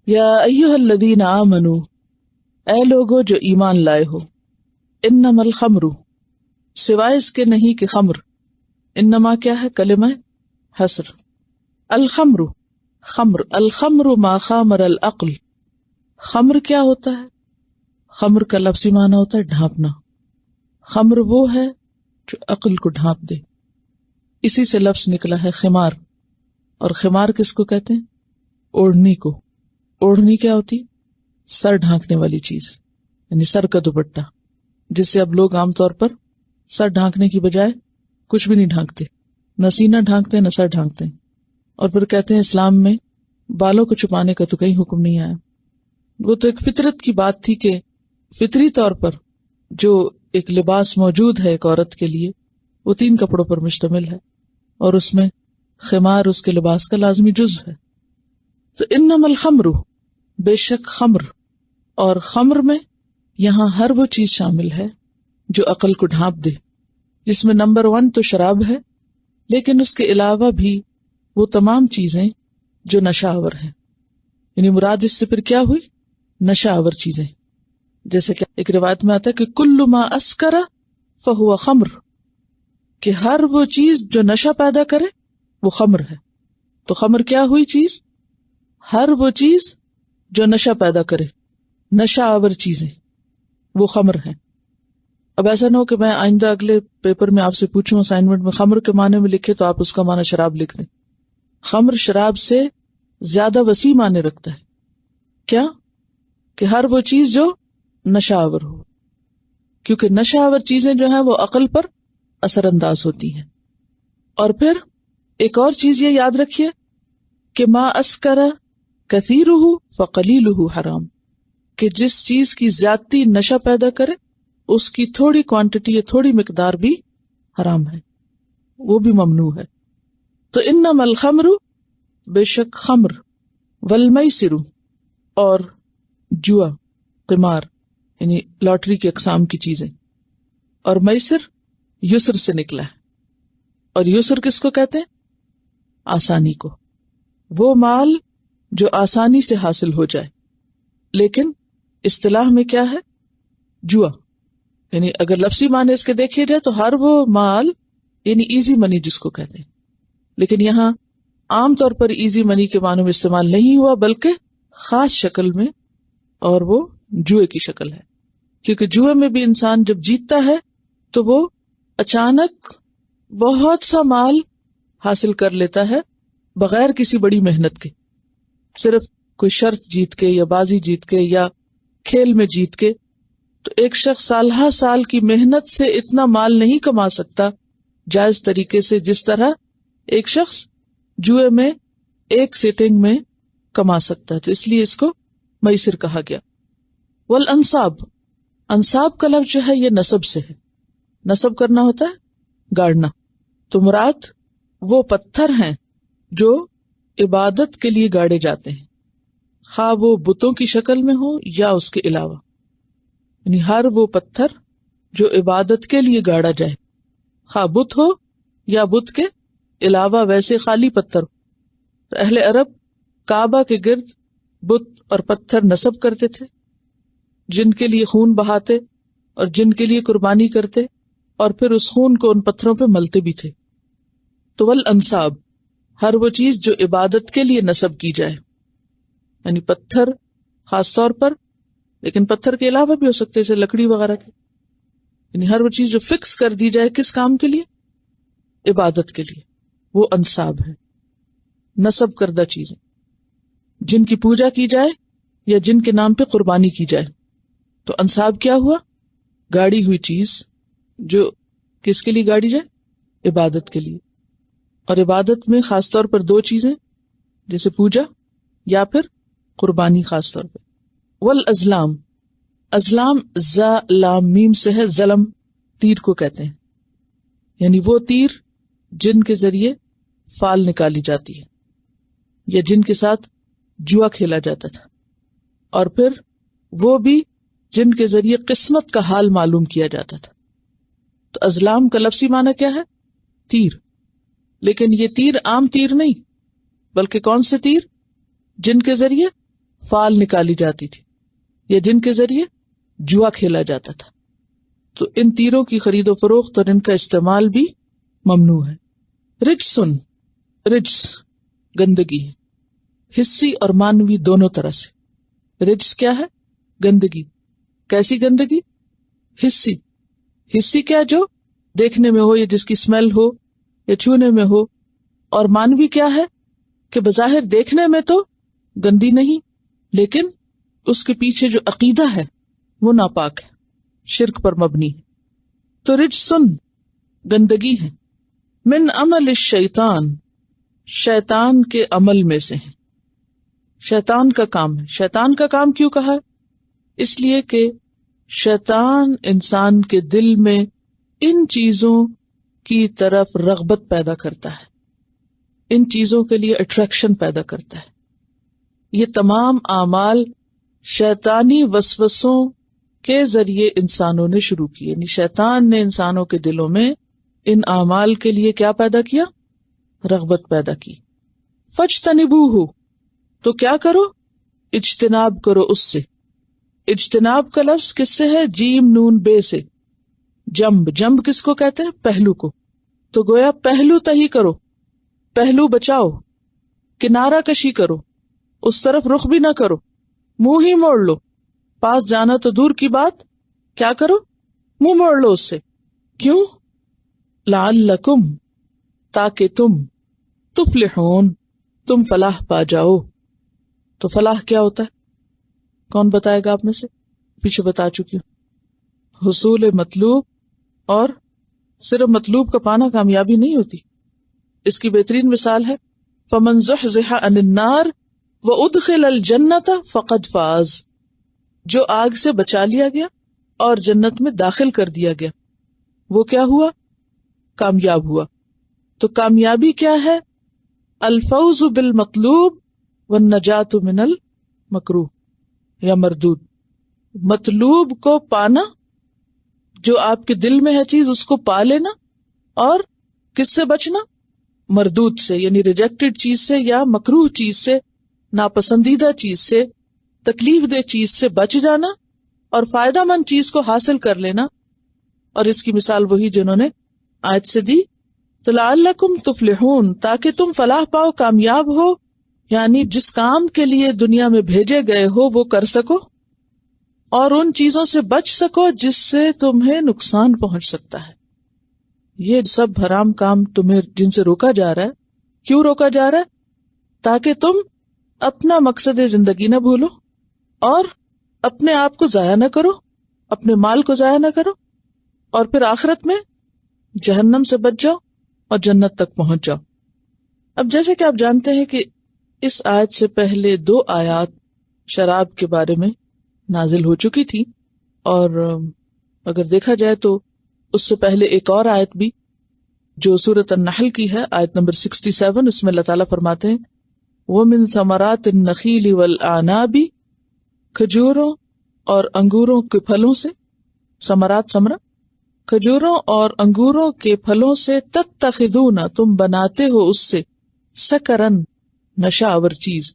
یا ایھا الذین آمنوا، اے لوگو جو ایمان لائے ہو، انما الخمر، سوائے اس کے نہیں کہ خمر، انما کیا ہے؟ کلمہ حصر. الخمر، خمر، الخمر ما خامر العقل. خمر کیا ہوتا ہے؟ خمر کا لفظی معنی ہوتا ہے ڈھانپنا. خمر وہ ہے جو عقل کو ڈھانپ دے. اسی سے لفظ نکلا ہے خمار. اور خمار کس کو کہتے ہیں؟ اوڑھنی کو. اوڑھنی کیا ہوتی؟ سر ڈھانکنے والی چیز، یعنی سر کا دوپٹہ، جس سے اب لوگ عام طور پر سر ڈھانکنے کی بجائے کچھ بھی نہیں ڈھانکتے، نہ سینہ ڈھانکتے نہ سر ڈھانکتے. اور پھر کہتے ہیں اسلام میں بالوں کو چھپانے کا تو کہیں حکم نہیں آیا. وہ تو ایک فطرت کی بات تھی کہ فطری طور پر جو ایک لباس موجود ہے ایک عورت کے لیے وہ 3 کپڑوں پر مشتمل ہے، اور اس میں خمار اس کے لباس کا لازمی جزو ہے. تو انما الخمر، بے شک خمر، اور خمر میں یہاں ہر وہ چیز شامل ہے جو عقل کو ڈھانپ دے، جس میں نمبر 1 تو شراب ہے، لیکن اس کے علاوہ بھی وہ تمام چیزیں جو نشہ آور ہیں. یعنی مراد اس سے پھر کیا ہوئی؟ نشہ آور چیزیں. جیسے کہ ایک روایت میں آتا ہے کہ کل ما اسکر فہو خمر، کہ ہر وہ چیز جو نشہ پیدا کرے وہ خمر ہے. تو خمر کیا ہوئی چیز؟ ہر وہ چیز جو نشہ پیدا کرے، نشہ آور چیزیں وہ خمر ہے. اب ایسا نہ ہو کہ میں آئندہ اگلے پیپر میں آپ سے پوچھوں اسائنمنٹ میں خمر کے معنی میں لکھے تو آپ اس کا معنی شراب لکھ دیں. خمر شراب سے زیادہ وسیع معنی رکھتا ہے. کیا؟ کہ ہر وہ چیز جو نشہ آور ہو، کیونکہ نشہ آور چیزیں جو ہیں وہ عقل پر اثر انداز ہوتی ہیں. اور پھر ایک اور چیز یہ یاد رکھیے کہ ما اسکر کثیرہ فقلیلہ حرام، کہ جس چیز کی زیادتی نشہ پیدا کرے اس کی تھوڑی کوانٹٹی یا تھوڑی مقدار بھی حرام ہے، وہ بھی ممنوع ہے. تو انما الخمر، بے شک خمر، والمیسر، اور جوا، قمار یعنی لاٹری کے اقسام کی چیزیں. اور میسر یسر سے نکلا ہے، اور یسر کس کو کہتے ہیں؟ آسانی کو. وہ مال جو آسانی سے حاصل ہو جائے. لیکن اصطلاح میں کیا ہے؟ جوا. یعنی اگر لفظی معنی اس کے دیکھے جائے تو ہر وہ مال یعنی ایزی منی جس کو کہتے ہیں، لیکن یہاں عام طور پر ایزی منی کے معنوں میں استعمال نہیں ہوا بلکہ خاص شکل میں، اور وہ جوئے کی شکل ہے. کیونکہ جوئے میں بھی انسان جب جیتتا ہے تو وہ اچانک بہت سا مال حاصل کر لیتا ہے بغیر کسی بڑی محنت کے. صرف کوئی شرط جیت کے یا بازی جیت کے یا کھیل میں جیت کے. تو ایک شخص سالہ سال کی محنت سے اتنا مال نہیں کما سکتا جائز طریقے سے جس طرح ایک شخص جوئے میں ایک سیٹنگ میں کما سکتا ہے. تو اس لیے اس کو میسر کہا گیا. والانصاب، انصاب کا لفظ جو ہے یہ نصب سے ہے. نصب کرنا ہوتا ہے گاڑنا. تو مراد وہ پتھر ہیں جو عبادت کے لیے گاڑے جاتے ہیں، خواہ وہ بتوں کی شکل میں ہو یا اس کے علاوہ. یعنی ہر وہ پتھر جو عبادت کے لیے گاڑا جائے، خواہ بت ہو یا بت کے علاوہ ویسے خالی پتھر ہو. تو اہل عرب کعبہ کے گرد بت اور پتھر نصب کرتے تھے، جن کے لیے خون بہاتے اور جن کے لیے قربانی کرتے، اور پھر اس خون کو ان پتھروں پہ ملتے بھی تھے. تو والانصاب، ہر وہ چیز جو عبادت کے لیے نصب کی جائے، یعنی پتھر خاص طور پر، لیکن پتھر کے علاوہ بھی ہو سکتے جیسے لکڑی وغیرہ کے. یعنی ہر وہ چیز جو فکس کر دی جائے کس کام کے لیے؟ عبادت کے لیے، وہ انصاب ہے، نصب کردہ چیزیں جن کی پوجا کی جائے یا جن کے نام پہ قربانی کی جائے. تو انصاب کیا ہوا؟ گاڑی ہوئی چیز جو کس کے لیے گاڑی جائے؟ عبادت کے لیے. اور عبادت میں خاص طور پر 2 چیزیں جیسے پوجا یا پھر قربانی خاص طور پر. والازلام، ازلام زا لام میم سے ہے، ظلم تیر کو کہتے ہیں، یعنی وہ تیر جن کے ذریعے فال نکالی جاتی ہے یا جن کے ساتھ جوا کھیلا جاتا تھا، اور پھر وہ بھی جن کے ذریعے قسمت کا حال معلوم کیا جاتا تھا. تو ازلام کا لفظی معنی کیا ہے؟ تیر. لیکن یہ تیر عام تیر نہیں، بلکہ کون سے تیر؟ جن کے ذریعے فال نکالی جاتی تھی یا جن کے ذریعے جوا کھیلا جاتا تھا، تو ان تیروں کی خرید و فروخت اور ان کا استعمال بھی ممنوع ہے۔ رجسن، رجس گندگی ہے، حسی اور مانوی دونوں طرح سے۔ رجس کیا ہے؟ گندگی۔ کیسی گندگی؟ حسی۔ حسی کیا؟ جو دیکھنے میں ہو یا جس کی اسمیل ہو یا چھونے میں ہو۔ اور مانوی کیا ہے؟ کہ بظاہر دیکھنے میں تو گندی نہیں، لیکن اس کے پیچھے جو عقیدہ ہے وہ ناپاک ہے، شرک پر مبنی ہے۔ تو رجسن گندگی ہے، من عمل الشیطان، شیطان کے عمل میں سے ہے، شیطان کا کام ہے۔ شیطان کا کام کیوں کہا؟ اس لیے کہ شیطان انسان کے دل میں ان چیزوں کی طرف رغبت پیدا کرتا ہے، ان چیزوں کے لیے اٹریکشن پیدا کرتا ہے۔ یہ تمام اعمال شیطانی وسوسوں کے ذریعے انسانوں نے شروع کیے، یعنی شیطان نے انسانوں کے دلوں میں ان اعمال کے لیے کیا پیدا کیا؟ رغبت پیدا کی۔ فاجتنبوہ، تو کیا کرو؟ اجتناب کرو اس سے۔ اجتناب کا لفظ کس سے ہے؟ جیم نون بے سے۔ جنب، جنب کس کو کہتے ہیں؟ پہلو کو۔ تو گویا پہلو تہی کرو، پہلو بچاؤ، کنارہ کشی کرو، اس طرف رخ بھی نہ کرو، منہ ہی موڑ لو۔ پاس جانا تو دور کی بات، کیا کرو؟ منہ موڑ لو اس سے۔ کیوں؟ لعلکم، تاکہ تم، تفلحون، تم فلاح پا جاؤ۔ تو فلاح کیا ہوتا ہے؟ کون بتائے گا آپ میں سے؟ پیچھے بتا چکی ہوں، حصول مطلوب، اور صرف مطلوب کا پانا کامیابی نہیں ہوتی۔ اس کی بہترین مثال ہے فمن زحزح عن النار وادخل الجنۃ فقد فاز، جو آگ سے بچا لیا گیا اور جنت میں داخل کر دیا گیا، وہ کیا ہوا؟ کامیاب ہوا۔ تو کامیابی کیا ہے؟ الفوز بالمطلوب والنجاۃ من المکروہ یا مردود۔ مطلوب کو پانا، جو آپ کے دل میں ہے چیز، اس کو پا لینا، اور کس سے بچنا؟ مردود سے، یعنی ریجیکٹڈ چیز سے یا مکروہ چیز سے، ناپسندیدہ چیز سے، تکلیف دہ چیز سے بچ جانا اور فائدہ مند چیز کو حاصل کر لینا۔ اور اس کی مثال وہی جنہوں نے آیت سے دی، تو لعلکم تفلحون، تاکہ تم فلاح پاؤ، کامیاب ہو، یعنی جس کام کے لیے دنیا میں بھیجے گئے ہو وہ کر سکو، اور ان چیزوں سے بچ سکو جس سے تمہیں نقصان پہنچ سکتا ہے۔ یہ سب حرام کام تمہیں جن سے روکا جا رہا ہے، کیوں روکا جا رہا ہے؟ تاکہ تم اپنا مقصد زندگی نہ بھولو اور اپنے آپ کو ضائع نہ کرو، اپنے مال کو ضائع نہ کرو، اور پھر آخرت میں جہنم سے بچ جاؤ اور جنت تک پہنچ جاؤ۔ اب جیسے کہ آپ جانتے ہیں کہ اس آیت سے پہلے 2 آیات شراب کے بارے میں نازل ہو چکی تھی، اور اگر دیکھا جائے تو اس سے پہلے ایک اور آیت بھی جو سورۃ النحل کی ہے، آیت نمبر 67، اس میں اللہ تعالیٰ فرماتے ہیں وَمِن ثَمَرَاتِ النَّخِيلِ وَالْأَعْنَابِ، کھجوروں اور انگوروں کے پھلوں سے، ثمرات ثمرہ، کھجوروں اور انگوروں کے پھلوں سے، تتخذون، تم بناتے ہو اس سے، سکرن، نشہ آور چیز،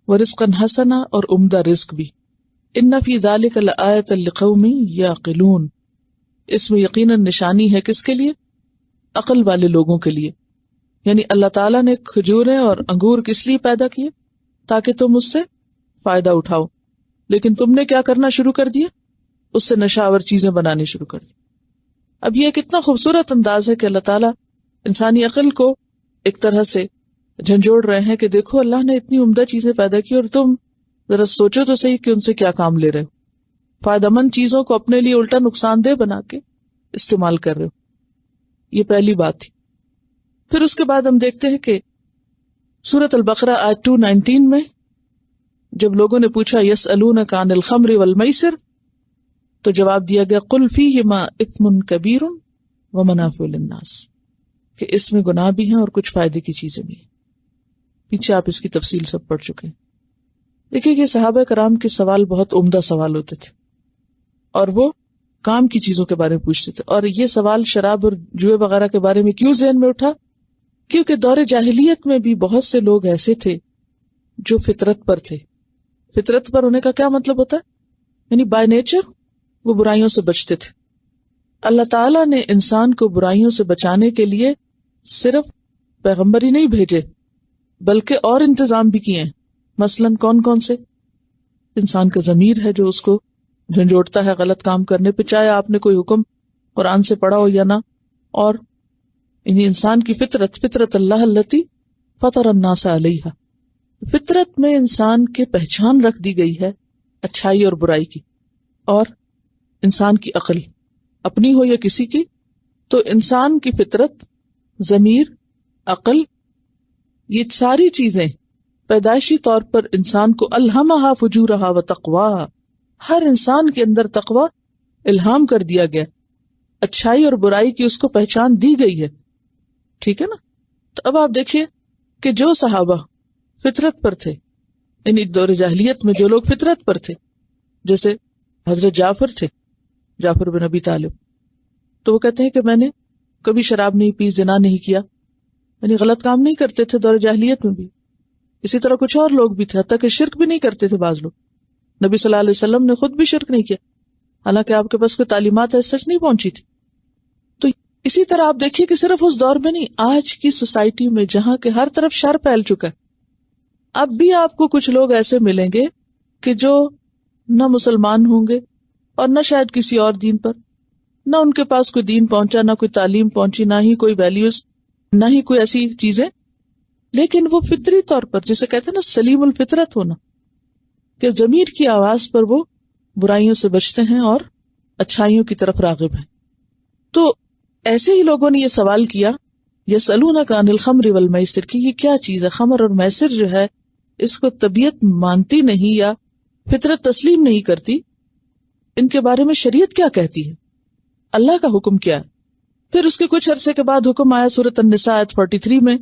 ورزقن حسنا، اور عمدہ رزق بھی، ان فی ذلک لآیۃ لقوم یعقلون، اس میں یقیناً نشانی ہے کس کے لیے؟ عقل والے لوگوں کے لیے۔ یعنی اللہ تعالیٰ نے کھجوریں اور انگور کس لیے پیدا کیے؟ تاکہ تم اس سے فائدہ اٹھاؤ، لیکن تم نے کیا کرنا شروع کر دیا؟ اس سے نشہ آور چیزیں بنانی شروع کر دی۔ اب یہ کتنا خوبصورت انداز ہے کہ اللہ تعالیٰ انسانی عقل کو ایک طرح سے جھنجھوڑ رہے ہیں کہ دیکھو اللہ نے اتنی عمدہ چیزیں پیدا کی اور تم ذرا سوچو تو صحیح کہ ان سے کیا کام لے رہے ہو، فائدہ مند چیزوں کو اپنے لیے الٹا نقصان دہ بنا کے استعمال کر رہے ہو۔ یہ پہلی بات تھی۔ پھر اس کے بعد ہم دیکھتے ہیں کہ سورۃ البقرہ آیت 219 میں جب لوگوں نے پوچھا یسألونک عن الخمر والمیسر، تو جواب دیا گیا قل فیہما اثم کبیر ومنافع للناس، کہ اس میں گناہ بھی ہیں اور کچھ فائدے کی چیزیں بھی ہیں۔ پیچھے آپ اس کی تفصیل سب پڑھ چکے ہیں۔ دیکھیے کہ صحابہ کرام کے سوال بہت عمدہ سوال ہوتے تھے، اور وہ کام کی چیزوں کے بارے میں پوچھتے تھے۔ اور یہ سوال شراب اور جوئے وغیرہ کے بارے میں کیوں ذہن میں اٹھا؟ کیونکہ دور جاہلیت میں بھی بہت سے لوگ ایسے تھے جو فطرت پر تھے، فطرت پر ہونے کا کیا مطلب ہوتا ہے؟ یعنی بائی نیچر وہ برائیوں سے بچتے تھے. اللہ تعالیٰ نے انسان کو برائیوں سے بچانے کے لیے صرف پیغمبر ہی نہیں بھیجے بلکہ اور انتظام بھی کیے ہیں. مثلاً کون کون سے؟ انسان کا ضمیر ہے جو اس کو جھنجھوڑتا ہے غلط کام کرنے پہ، چاہے آپ نے کوئی حکم قرآن سے پڑھا ہو یا نہ. اور یعنی انسان کی فطرت اللہ التی فطر الناس علیہا، فطرت میں انسان کے پہچان رکھ دی گئی ہے اچھائی اور برائی کی. اور انسان کی عقل اپنی ہو یا کسی کی، تو انسان کی فطرت، ضمیر، عقل، یہ ساری چیزیں پیدائشی طور پر انسان کو الہمہا فجورہا و تقواہا، ہر انسان کے اندر تقوی الہام کر دیا گیا، اچھائی اور برائی کی اس کو پہچان دی گئی ہے. ٹھیک ہے نا؟ تو اب آپ دیکھیے کہ جو صحابہ فطرت پر تھے، یعنی دور جاہلیت میں جو لوگ فطرت پر تھے، جیسے حضرت جعفر تھے، جعفر بن ابی طالب، تو وہ کہتے ہیں کہ میں نے کبھی شراب نہیں پی، زنا نہیں کیا، یعنی غلط کام نہیں کرتے تھے دور جاہلیت میں بھی. اسی طرح کچھ اور لوگ بھی تھے، حتیٰ کہ شرک بھی نہیں کرتے تھے بعض لوگ. نبی صلی اللہ علیہ وسلم نے خود بھی شرک نہیں کیا، حالانکہ آپ کے پاس کوئی تعلیمات ایسا سچ نہیں پہنچی تھی. تو اسی طرح آپ دیکھیے کہ صرف اس دور میں نہیں، آج کی سوسائٹی میں جہاں کہ ہر طرف شر پھیل چکا ہے، اب بھی آپ کو کچھ لوگ ایسے ملیں گے کہ جو نہ مسلمان ہوں گے اور نہ شاید کسی اور دین پر، نہ ان کے پاس کوئی دین پہنچا، نہ کوئی تعلیم پہنچی، نہ ہی کوئی ویلیوز، نہ ہی کوئی ایسی چیزیں، لیکن وہ فطری طور پر، جسے کہتے ہیں نا سلیم الفطرت ہونا، کہ ضمیر کی آواز پر وہ برائیوں سے بچتے ہیں اور اچھائیوں کی طرف راغب ہیں. تو ایسے ہی لوگوں نے یہ سوال کیا، یسألونک عن الخمر والمیسر، کہ یہ کیا چیز ہے؟ خمر اور میسر جو ہے اس کو طبیعت مانتی نہیں یا فطرت تسلیم نہیں کرتی، ان کے بارے میں شریعت کیا کہتی ہے، اللہ کا حکم کیا ہے؟ پھر اس کے کچھ عرصے کے بعد حکم آیا سورۃ النساء آیت 43 میں،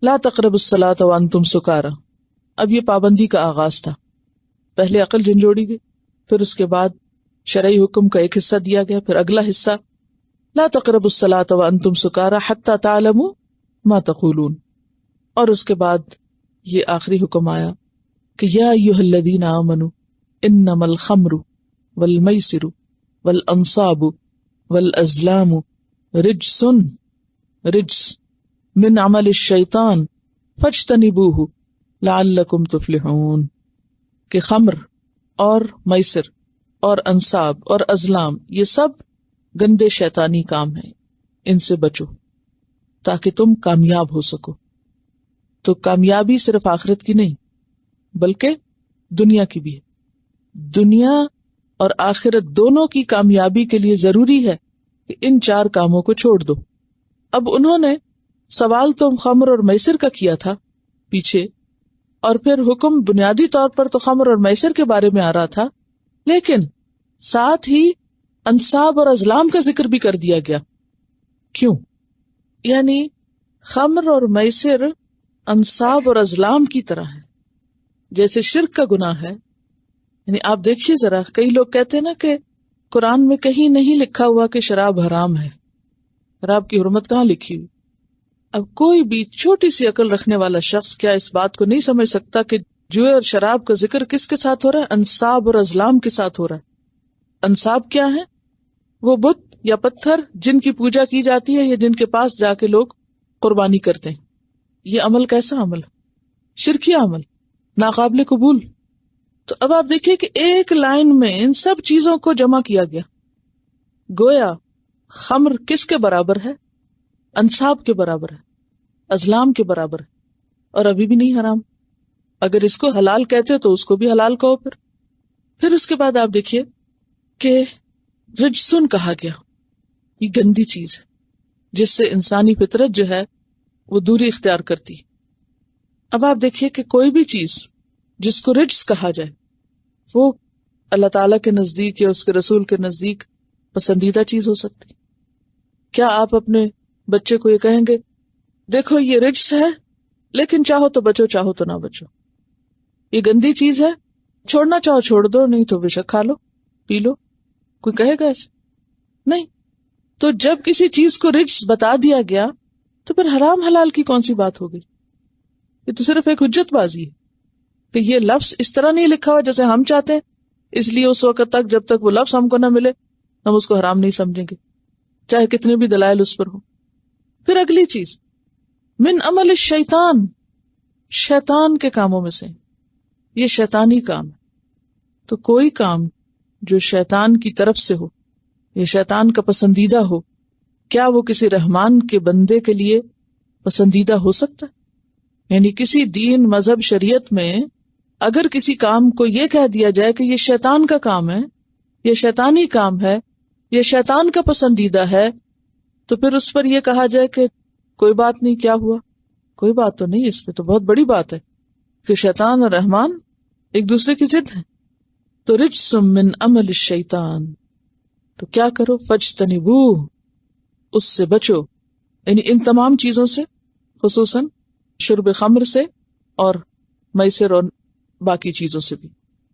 لا تقربوا الصلاۃ وانتم سکارى. اب یہ پابندی کا آغاز تھا، پہلے عقل جھنجھوڑی گئی، پھر اس کے بعد شرعی حکم کا ایک حصہ دیا گیا، پھر اگلا حصہ لا تقربوا الصلاۃ وانتم سکارى حتى تعلموا ما تقولون، اور اس کے بعد یہ آخری حکم آیا کہ یا ایھا الذین آمنوا انما الخمر والمیسر والانصاب والازلام رجس من عمل الشیطان فاجتنبوہ لعلکم تفلحون، کہ خمر اور میسر اور انصاب اور ازلام یہ سب گندے شیطانی کام ہیں، ان سے بچو تاکہ تم کامیاب ہو سکو. تو کامیابی صرف آخرت کی نہیں بلکہ دنیا کی بھی ہے. دنیا اور آخرت دونوں کی کامیابی کے لیے ضروری ہے کہ ان 4 کاموں کو چھوڑ دو. اب انہوں نے سوال تو خمر اور میسر کا کیا تھا پیچھے، اور پھر حکم بنیادی طور پر تو خمر اور میسر کے بارے میں آ رہا تھا، لیکن ساتھ ہی انصاب اور ازلام کا ذکر بھی کر دیا گیا. کیوں؟ یعنی خمر اور میسر انصاب اور ازلام کی طرح ہے، جیسے شرک کا گناہ ہے. یعنی آپ دیکھیے ذرا، کئی لوگ کہتے ہیں نا کہ قرآن میں کہیں نہیں لکھا ہوا کہ شراب حرام ہے، شراب کی حرمت کہاں لکھی ہوئی؟ اب کوئی بھی چھوٹی سی عقل رکھنے والا شخص کیا اس بات کو نہیں سمجھ سکتا کہ جوئے اور شراب کا ذکر کس کے ساتھ ہو رہا ہے؟ انصاب اور ازلام کے ساتھ ہو رہا ہے. انصاب کیا ہے؟ وہ بت یا پتھر جن کی پوجا کی جاتی ہے یا جن کے پاس جا کے لوگ قربانی کرتے ہیں. یہ عمل کیسا عمل؟ شرکی عمل، ناقابل قبول. تو اب آپ دیکھیے کہ ایک لائن میں ان سب چیزوں کو جمع کیا گیا. گویا خمر کس کے برابر ہے؟ انصاب کے برابر ہے، ازلام کے برابر ہے، اور ابھی بھی نہیں حرام. اگر اس کو حلال کہتے ہو تو اس کو بھی حلال کہو. پھر اس کے بعد آپ دیکھیے کہ رجسن کہا گیا، یہ گندی چیز ہے جس سے انسانی فطرت جو ہے وہ دوری اختیار کرتی. اب آپ دیکھیے کہ کوئی بھی چیز جس کو رجس کہا جائے وہ اللہ تعالیٰ کے نزدیک یا اس کے رسول کے نزدیک پسندیدہ چیز ہو سکتی. کیا آپ اپنے بچے کو یہ کہیں گے دیکھو یہ رجس ہے لیکن چاہو تو بچو چاہو تو نہ بچو، یہ گندی چیز ہے، چھوڑنا چاہو چھوڑ دو، نہیں تو بے شک کھا لو پی لو؟ کوئی کہے گا ایسے؟ نہیں. تو جب کسی چیز کو رجس بتا دیا گیا تو پھر حرام حلال کی کون سی بات ہو گئی؟ یہ تو صرف ایک حجت بازی ہے کہ یہ لفظ اس طرح نہیں لکھا ہوا جیسے ہم چاہتے ہیں، اس لیے اس وقت تک جب تک وہ لفظ ہم کو نہ ملے ہم اس کو حرام نہیں سمجھیں گے، چاہے کتنے بھی دلائل اس پر ہو۔ پھر اگلی چیز، من عمل الشیطان، شیطان کے کاموں میں سے، یہ شیطانی کام ہے۔ تو کوئی کام جو شیطان کی طرف سے ہو، یہ شیطان کا پسندیدہ ہو، کیا وہ کسی رحمان کے بندے کے لیے پسندیدہ ہو سکتا ہے؟ یعنی کسی دین، مذہب، شریعت میں اگر کسی کام کو یہ کہہ دیا جائے کہ یہ شیطان کا کام ہے، یہ شیطانی کام ہے، یہ شیطان کا پسندیدہ ہے، تو پھر اس پر یہ کہا جائے کہ کوئی بات نہیں، کیا ہوا؟ کوئی بات تو نہیں، اس پہ تو بہت بڑی بات ہے کہ شیطان اور رحمان ایک دوسرے کی ضد ہیں۔ تو رجس من عمل الشیطان، تو کیا کرو؟ فاجتنبوہ، اس سے بچو، یعنی ان تمام چیزوں سے، خصوصاً شرب خمر سے اور میسر اور باقی چیزوں سے بھی۔